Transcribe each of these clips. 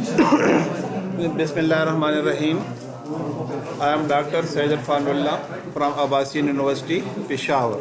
Bismillahirrahmanirrahim. I am Dr. Sayyid Irfanullah from Abbasian University, Peshawar.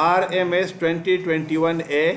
RMS 2021A.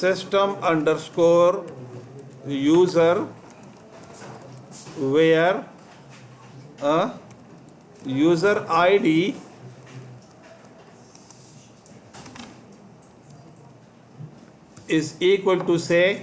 system underscore user where user ID is equal to say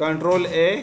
Ctrl A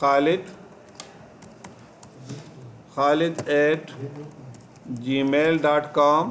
khalid@gmail.com,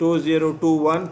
2021,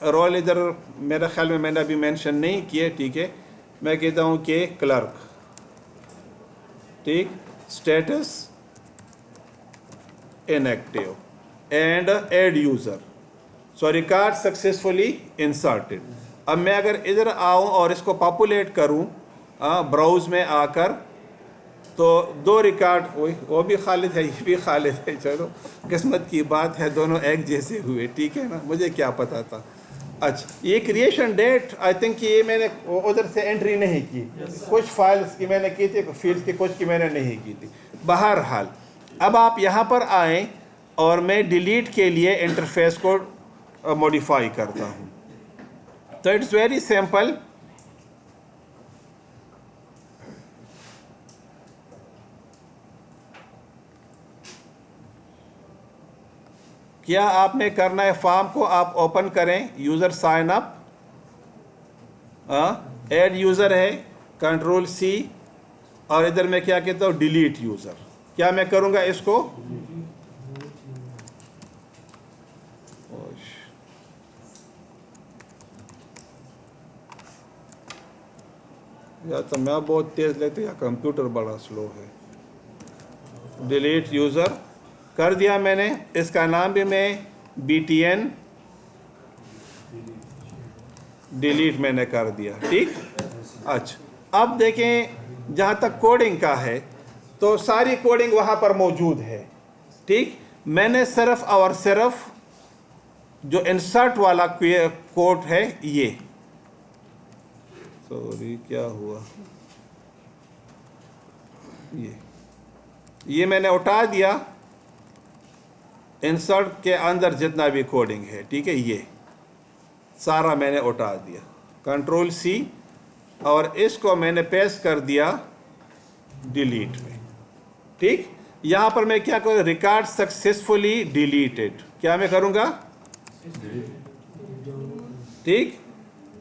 role ادھر میرے خیال میں نے ابھی mention نہیں کیے, ٹھیک ہے, میں کہتا ہوں کہ کلرک, ٹھیک, status inactive and add user, so record successfully inserted. اب میں اگر ادھر آؤں اور اس کو پاپولیٹ کروں براؤز میں آ کر, تو دو ریکارڈ, وہ بھی خالد ہے یہ بھی خالد ہے, چلو قسمت کی بات ہے, دونوں ایک جیسے ہوئے, ٹھیک ہے نا, مجھے کیا پتا تھا. اچھا, یہ کریشن ڈیٹ آئی تھنک یہ میں نے ادھر سے انٹری نہیں کی, کچھ فائلز کی میں نے کی تھی, فیلڈز کی کچھ کی میں نے نہیں کی تھی. بہرحال اب آپ یہاں پر آئیں اور میں ڈیلیٹ کے لیے انٹرفیس کو موڈیفائی کرتا ہوں. تو اٹس ویری سمپل. کیا آپ نے کرنا ہے, فارم کو آپ اوپن کریں, user sign up, add user ہے, کنٹرول سی, اور ادھر میں کیا کہتا ہوں ڈیلیٹ یوزر. کیا میں کروں گا اس کو, یا تو میں بہت تیز لیتے یا کمپیوٹر بڑا سلو ہے. ڈیلیٹ یوزر کر دیا میں نے, اس کا نام بھی میں BTN ڈیلیٹ میں نے کر دیا, ٹھیک. اچھا, اب دیکھیں جہاں تک کوڈنگ کا ہے تو ساری کوڈنگ وہاں پر موجود ہے, ٹھیک. میں نے صرف اور صرف جو انسرٹ والا کوڈ ہے یہ, سوری کیا ہوا, یہ میں نے اٹھا دیا انسرٹ کے اندر جتنا بھی کوڈنگ ہے, ٹھیک ہے, یہ سارا میں نے اٹھا دیا, کنٹرول سی, اور اس کو میں نے پیسٹ کر دیا ڈیلیٹ میں, ٹھیک. یہاں پر میں کیا کروں, ریکارڈ سکسیسفلی ڈیلیٹڈ, کیا میں کروں گا, ٹھیک.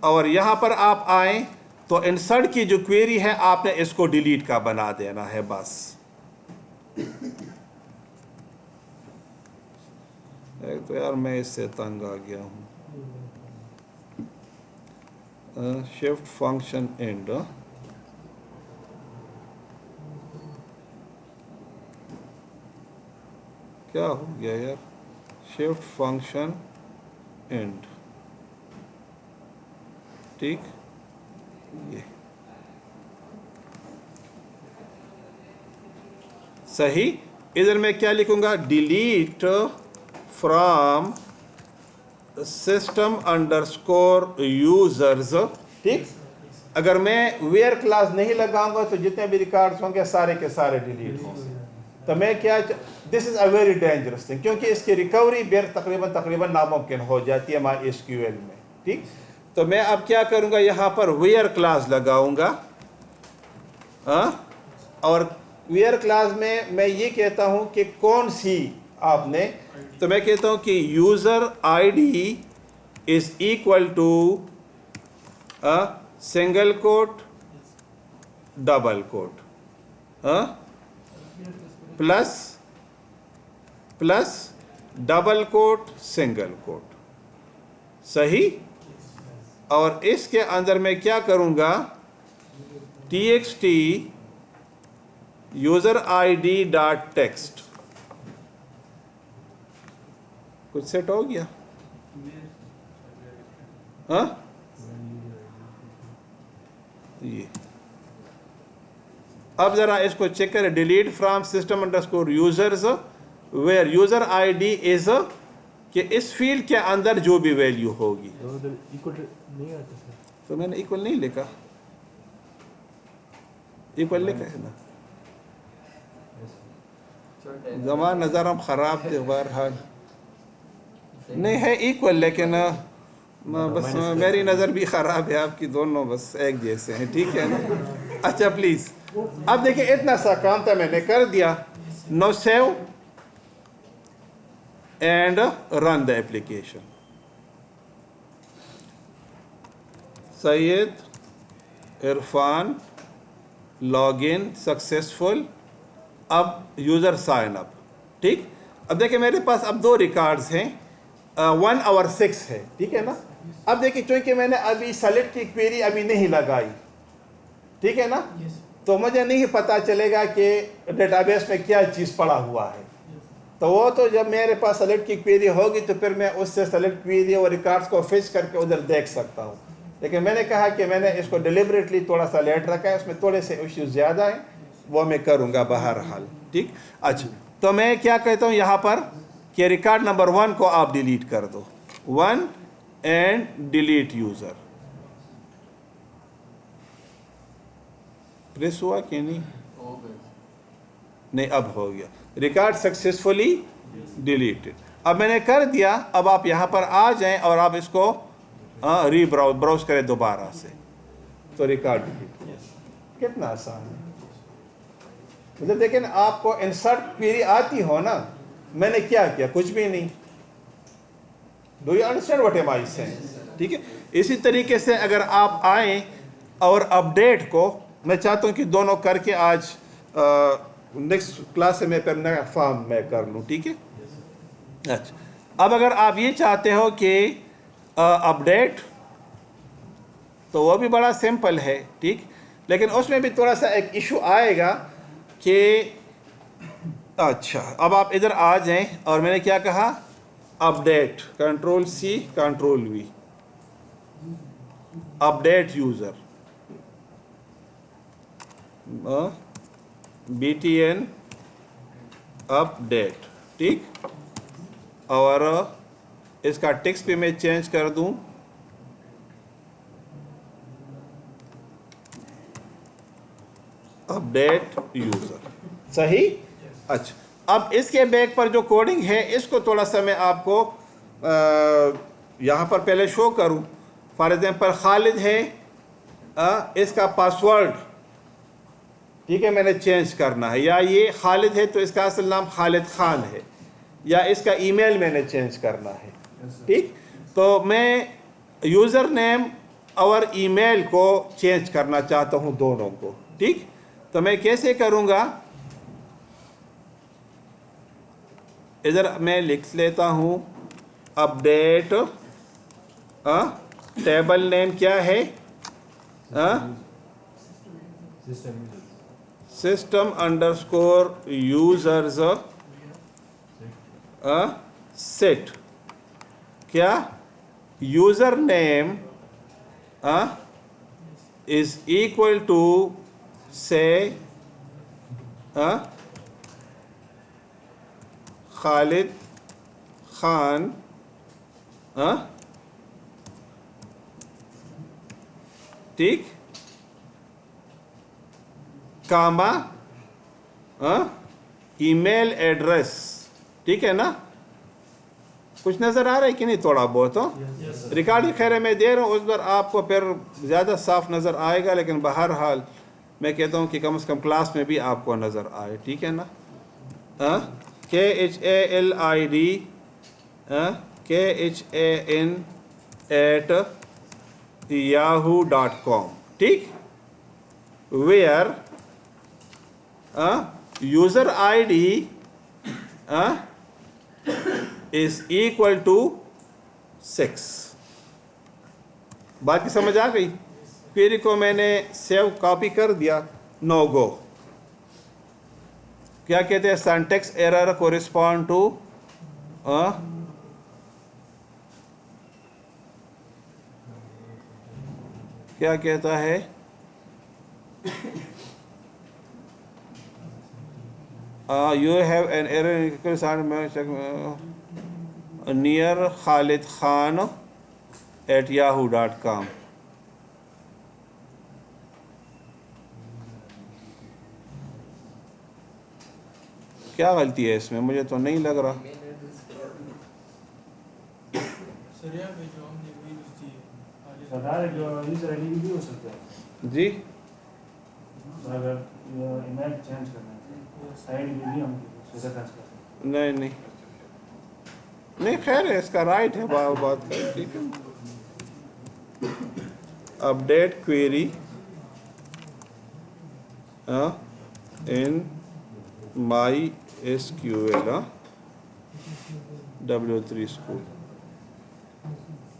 اور یہاں پر آپ آئیں تو انسرٹ کی جو کوئری ہے آپ نے اس کو ڈیلیٹ کا بنا دینا ہے بس. ایک تو یار میں اس سے تنگ آ گیا ہوں. شفٹ فنکشن اینڈ, کیا ہو گیا یار, شفٹ فنکشن اینڈ, ٹھیک. یہ صحیح. ادھر میں کیا لکھوں گا, delete from system underscore users, ٹھیک. اگر میں ویئر کلاس نہیں لگاؤں گا تو جتنے بھی ریکارڈز ہوں گے سارے کے سارے ڈیلیٹ ہوں گے. تو میں کیا, دس از اے ویری ڈینجرس تھنگ, کیونکہ اس کی ریکوری تقریباً ناممکن ہو جاتی ہے مائی SQL میں, ٹھیک. تو میں اب کیا کروں گا, یہاں پر ویئر کلاس لگاؤں گا, اور ویئر کلاس میں یہ کہتا ہوں کہ کون سی آپ نے, تو میں کہتا ہوں کہ user ID is equal to single quote double quote plus double quote single quote, صحیح. اور اس کے اندر میں کیا کروں گا, txt user ID dot text, کچھ سیٹ ہو گیا, یہ اب ذرا اس کو چیک کریں, delete from system underscore users where user ID is, کہ اس فیلڈ کے اندر جو بھی ویلیو ہوگی, تو میں نے ایکول نہیں لکھا, ایکول لکھا ہے نا, زمان نظرم خراب تھے, بہرحال نہیں ہے ایکول, لیکن بس میری نظر بھی خراب ہے, آپ کی دونوں بس ایک جیسے ہیں, ٹھیک ہے نا. اچھا پلیز, اب دیکھیں اتنا سا کام تھا میں نے کر دیا. Now save and run the application. Syed Irfan log in successful, اب یوزر سائن اپ, ٹھیک. اب دیکھیں میرے پاس اب دو ریکارڈز ہیں, 1 اور 6 ہے, ٹھیک ہے نا. اب دیکھیں چونکہ میں نے ابھی سلیکٹ کی query ابھی نہیں لگائی، ٹھیک ہے نا، تو مجھے نہیں پتا چلے گا کہ ڈیٹا بیس میں کیا چیز پڑا ہوا ہے. تو وہ تو جب میرے پاس سلیکٹ کی query ہوگی تو پھر میں اس سے سلیکٹ query اور ریکارڈز کو فچ کر کے ادھر دیکھ سکتا ہوں. لیکن میں نے کہا کہ میں نے اس کو ڈیلیبریٹلی تھوڑا سا لیٹ رکھا ہے، اس میں تھوڑے سے ایشوز زیادہ ہیں، وہ میں کروں گا بہرحال. ٹھیک، اچھا تو میں کیا کہتا ہوں یہاں پر کہ ریکارڈ نمبر 1 کو آپ ڈیلیٹ کر دو. 1 اینڈ ڈیلیٹ یوزر. پریس ہوا کہ نہیں؟ نہیں، اب ہو گیا. Record successfully deleted. اب میں نے کر دیا. اب آپ یہاں پر آ جائیں اور آپ اس کو ری براؤز کریں دوبارہ سے، تو ریکارڈ ڈیلیٹ. کتنا آسان ہے. مطلب دیکھیں آپ کو انسرٹ query آتی ہو نا، میں نے کیا کچھ بھی نہیں. Do you understand what am I saying? ٹھیک ہے. اسی طریقے سے اگر آپ آئیں اور اپڈیٹ کو، میں چاہتا ہوں کہ دونوں کر کے آج نیکسٹ کلاس میں پھر نیا فارم میں کر لوں. ٹھیک ہے. اچھا، اب اگر آپ یہ چاہتے ہو کہ اپڈیٹ، تو وہ بھی بڑا سمپل ہے. ٹھیک، لیکن اس میں بھی تھوڑا سا ایک ایشو آئے گا کہ اچھا اب آپ ادھر آ جائیں اور میں نے کیا کہا، update, control C control V, update user, B T N update. ٹھیک، اور اس کا ٹیکسٹ بھی میں چینج کر دوں، اپڈیٹ یوزر. صحیح. اچھا، اب اس کے بیک پر جو کوڈنگ ہے اس کو تھوڑا سا میں آپ کو یہاں پر پہلے شو کروں. فار ایگزامپل خالد ہے، اس کا پاسورڈ، ٹھیک ہے، میں نے چینج کرنا ہے. یا یہ خالد ہے تو اس کا اصل نام خالد خان ہے، یا اس کا ای میل میں نے چینج کرنا ہے. ٹھیک، تو میں یوزر نیم اور ای میل کو چینج کرنا چاہتا ہوں دونوں کو. ٹھیک، تو میں کیسے کروں گا، ادھر میں لکھ لیتا ہوں اپڈیٹ، ٹیبل نیم کیا ہے، سسٹم انڈرسکور یوزرز سیٹ، کیا، user name is equal to say خالد خان ٹھیک، کاما ای میل ایڈریس. ٹھیک ہے نا. کچھ نظر آ رہا ہے کہ نہیں؟ تھوڑا بہت ہو. ریکارڈنگ خیر میں دے رہا ہوں، اس پر آپ کو پھر زیادہ صاف نظر آئے گا، لیکن بہرحال میں کہتا ہوں کہ کم از کم کلاس میں بھی آپ کو نظر آئے. ٹھیک ہے نا. KHALID KHAN@yahoo.com. ٹھیک، where user ID is equal to 6. باقی سمجھ آ گئی؟ query کو میں نے سیو کاپی کر دیا. نو گو. کیا کہتے ہیں، سینٹیکس ایرر کورسپونڈ ٹو کیا کہتا ہے، you have an error near Khalid Khan @yahoo.com. کیا غلطی ہے اس میں؟ مجھے تو نہیں لگ رہا. جی نہیں نہیں نہیں، خیر ہے، اس کا رائٹ ہے بات کریں. ٹھیک ہے. Update query in MySQL W3 School.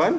1।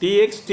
txt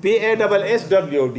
PASSWORD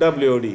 WOD,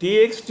TXT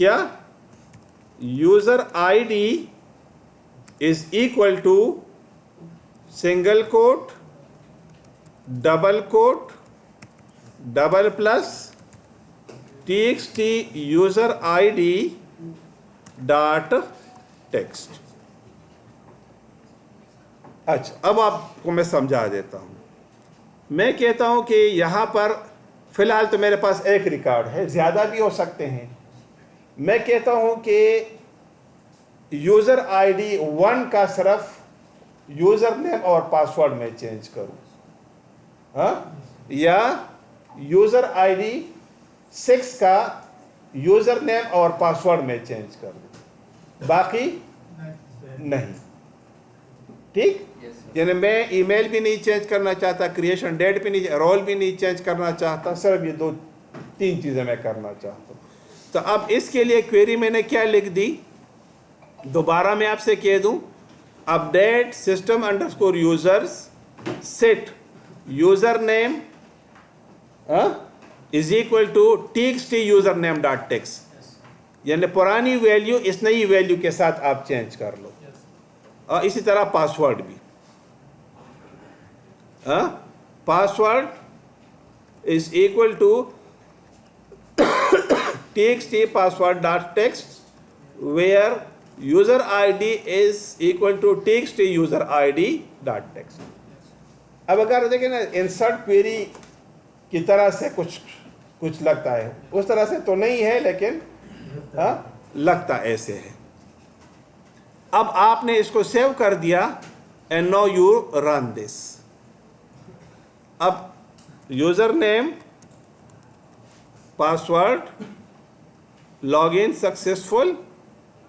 کیا user I D is equal to single quote double quote double plus txt user I D dot text. اچھا اب آپ کو میں سمجھا دیتا ہوں. میں کہتا ہوں کہ یہاں پر فی الحال تو میرے پاس ایک ریکارڈ ہے, زیادہ بھی ہو سکتے ہیں. میں کہتا ہوں کہ یوزر آئی ڈی 1 کا صرف یوزر نیم اور پاسورڈ میں چینج کروں, ہاں, یا یوزر آئی ڈی 6 کا یوزر نیم اور پاسورڈ میں چینج کر دوں, باقی نہیں. ٹھیک, یعنی میں ای میل بھی نہیں چینج کرنا چاہتا, کریشن ڈیٹ بھی نہیں, رول بھی نہیں چینج کرنا چاہتا, صرف یہ 2-3 چیزیں میں کرنا چاہتا ہوں. تو اب اس کے لیے کوئری میں نے کیا لکھ دی, دوبارہ میں آپ سے کہہ دوں, update system underscore users set user name is equal to txt user name dot text, یعنی پرانی ویلیو اس نئی ویلیو کے ساتھ آپ چینج کر لو. اور اسی طرح پاسورڈ بھی, password is equal to txt password dot text where user I D is equal to txt user I D dot text. اب اگر دیکھیں نا انسرٹ کوئری کی طرح سے کچھ لگتا ہے, اس طرح سے تو نہیں ہے لیکن لگتا ایسے ہے. اب آپ نے اس کو سیو کر دیا and now you run this. اب user name, password, log in successful,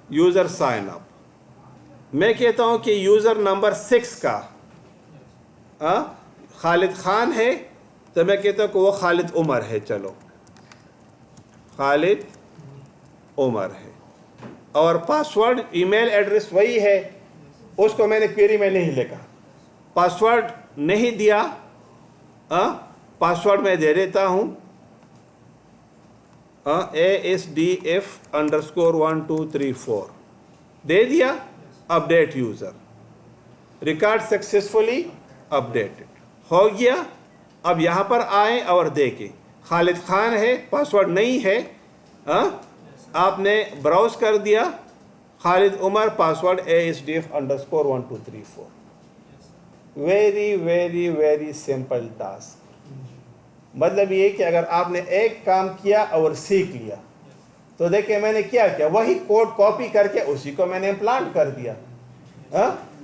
user sign up. میں کہتا ہوں کہ یوزر نمبر 6 کا خالد خان ہے, تو میں کہتا ہوں کہ وہ خالد عمر ہے. چلو خالد عمر ہے. اور پاسورڈ ای میل ایڈریس وہی ہے, اس کو میں نے کوئری میں نہیں لکھا, پاسورڈ نہیں دیا, پاسورڈ میں دے دیتا ہوں ASDF_1234 دے دیا. Update user, record successfully updated ہو گیا. اب یہاں پر آئیں اور دیکھیں خالد خان ہے, پاسورڈ نہیں ہے, آپ نے براؤز کر دیا Khalid Umar, password ASDF_1234. Very very very simple task. مطلب یہ کہ اگر آپ نے ایک کام کیا اور سیکھ لیا تو دیکھیں میں نے کیا کیا, وہی کوڈ کاپی کر کے اسی کو میں نے امپلانٹ کر دیا.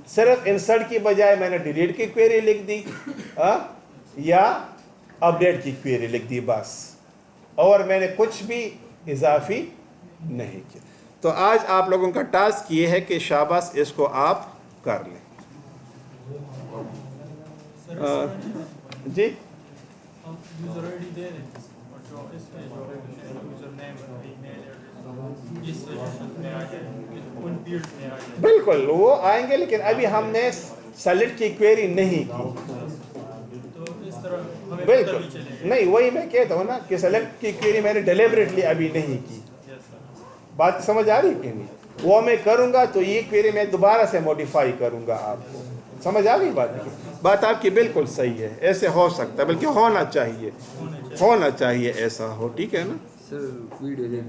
صرف انسرٹ کی بجائے میں نے ڈیلیٹ کی کوئری لکھ دی یا اپڈیٹ کی کوئری لکھ دی بس, اور میں نے کچھ بھی اضافی نہیں کیا. تو آج آپ لوگوں کا ٹاسک یہ ہے کہ شاباش اس کو آپ کر لیں. جی یوزر آئی ڈی دے دیں اور جو اس میں جو یوزر نیم ای میل ایڈریس اس سیشن میں آ جائے, ان فیلڈ میں آ جائے. بالکل وہ آئیں گے, لیکن ابھی ہم نے سلیکٹ کی کوئری نہیں کی. تو اس طرح ہمیں پتہ بالکل بھی چلے. نہیں, وہی میں کہتا ہوں نا کہ سلیکٹ کی کوئری میں نے ڈیلیبریٹلی ابھی نہیں کی. بات سمجھ آ رہی کہ نہیں؟ وہ میں کروں گا تو یہ کوئری میں دوبارہ سے موڈیفائی کروں گا. آپ کو سمجھ آ رہی بات کی؟ بات آپ کی بالکل صحیح ہے, ایسے ہو سکتا ہے, بلکہ ہونا چاہیے ایسا ہو. ٹھیک ہے نا سر, ویڈیو دیکھ